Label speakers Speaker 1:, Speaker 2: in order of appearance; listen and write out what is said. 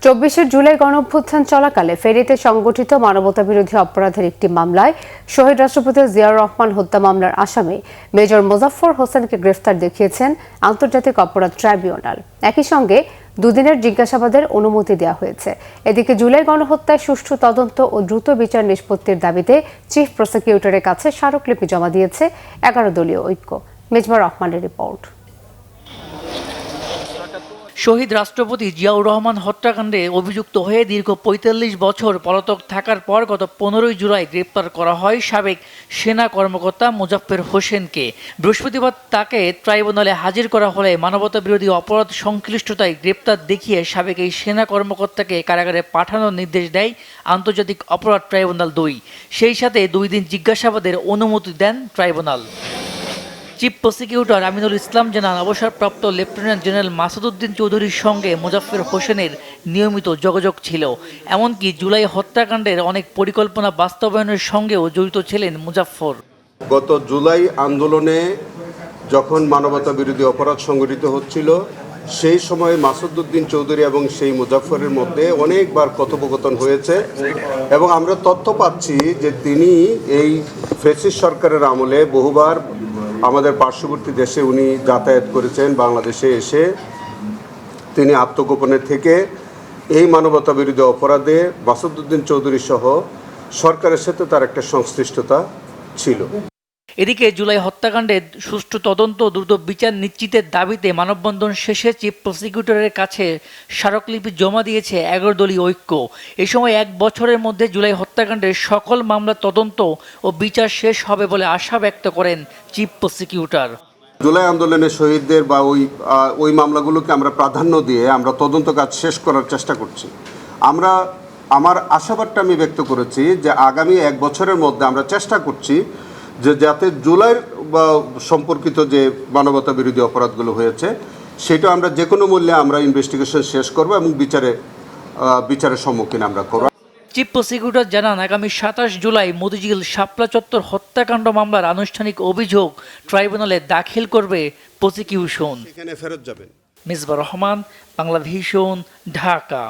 Speaker 1: ২৪ জুলাই গণঅভ্যুত্থান চলাকালে ফেনীতে সংগঠিত মানবতাবিরোধী অপরাধের একটি মামলায় শহীদ রাষ্ট্রপতি জিয়াউর রহমান হত্যা মামলার আসামি মেজর মোজাফফর হোসেনকে গ্রেফতার দেখিয়েছেন আন্তর্জাতিক অপরাধ ট্রাইব্যুনাল। একই সঙ্গে দুদিনের জিজ্ঞাসাবাদের অনুমতি দেওয়া হয়েছে। এদিকে জুলাই গণহত্যায় সুষ্ঠু তদন্ত ও দ্রুত বিচার নিষ্পত্তির দাবিতে চিফ প্রসিকিউটরের কাছে স্মারকলিপি জমা দিয়েছে ১১ দলীয় ঐক্য। মেজবা রহমানের রিপোর্ট।
Speaker 2: শহীদ রাষ্ট্রপতি জিয়াউর রহমান হত্যাকাণ্ডে অভিযুক্ত হয়ে দীর্ঘ ৪৫ বছর পলাতক থাকার পর গত ১৫ জুলাই গ্রেপ্তার করা হয় সাবেক সেনা কর্মকর্তা মোজাফফর হোসেনকে। বৃহস্পতিবার তাকে ট্রাইব্যুনালে হাজির করা হলে মানবতাবিরোধী অপরাধ সংশ্লিষ্টতায় গ্রেপ্তার দেখিয়ে সাবেক এই সেনা কর্মকর্তাকে কারাগারে পাঠানোর নির্দেশ দেয় আন্তর্জাতিক অপরাধ ট্রাইব্যুনাল ২। সেই সাথে ২ দিন জিজ্ঞাসাবাদের অনুমতি দেন tribunal. Chief prosecutor Aminul Islam জানান, অবসরপ্রাপ্ত লেফটেন্যান্ট জেনারেল মাসুদউদ্দিন চৌধুরীর সঙ্গে মোজাফফর হোসেনের নিয়মিত যোগাযোগ ছিল। এমনকি জুলাই হত্যাকাণ্ডের অনেক পরিকল্পনা বাস্তবায়নের সঙ্গেও জড়িত ছিলেন মুজাফফর।
Speaker 3: গত জুলাই আন্দোলনে যখন মানবতা বিরোধী অপরাধ সংঘটিত হচ্ছিল, সেই সময় মাসুদউদ্দিন চৌধুরী এবং সেই মুজাফফরের মধ্যে অনেকবার কথোপকথন হয়েছে এবং আমরা তথ্য পাচ্ছি যে তিনি এই ফ্যাসিস্ট সরকারের আমলে বহুবার আমাদের পার্শ্ববর্তী দেশে উনি যাতায়াত করেছেন। বাংলাদেশে এসে তিনি আত্মগোপনের থেকে এই মানবতা বিরোধী অপরাধে মাসুদউদ্দিন চৌধুরী সহ সরকারের সাথে তার একটা সংশ্লিষ্টতা ছিল।
Speaker 2: এদিকে জুলাই হত্যাকাণ্ডের সুষ্ঠু তদন্ত ও দ্রুত বিচার নিশ্চিতের দাবিতে মানববন্ধন শেষে চিফ প্রসিকিউটরের কাছে স্মারকলিপি জমা দিয়েছে ১১ দলীয় ঐক্য। এ সময় ১ বছরের মধ্যে জুলাই হত্যাকাণ্ডের সকল মামলা তদন্ত ও বিচার শেষ হবে বলে আশা ব্যক্ত করেন চিফ প্রসিকিউটর।
Speaker 3: জুলাই আন্দোলনের শহীদদের বা ওই মামলাগুলোকে আমরা প্রাধান্য দিয়ে আমরা তদন্ত কাজ শেষ করার চেষ্টা করছি। আমার আশাবাদটা আমি ব্যক্ত করেছি যে আগামী ১ বছরের মধ্যে আমরা চেষ্টা করছি যে যাতে জুলাইয়ের সম্পর্কিত যে মানবতা বিরোধী অপরাধগুলো হয়েছে সেটা আমরা যে কোনো মূল্যে আমরা ইনভেস্টিগেশন শেষ করব এবং বিচারের সম্মুখীন আমরা করব।
Speaker 2: চিফ প্রসিকিউটর জানান, আগামী ২৭ জুলাই মতিঝিল শাপলা চত্বর হত্যাকাণ্ড মামলার আনুষ্ঠানিক অভিযোগ ট্রাইব্যুনালে দাখিল করবে প্রসিকিউশন।
Speaker 3: এখানে ফেরত যাবেন।
Speaker 2: মেজবা রহমান, বাংলা ভিশন, ঢাকা।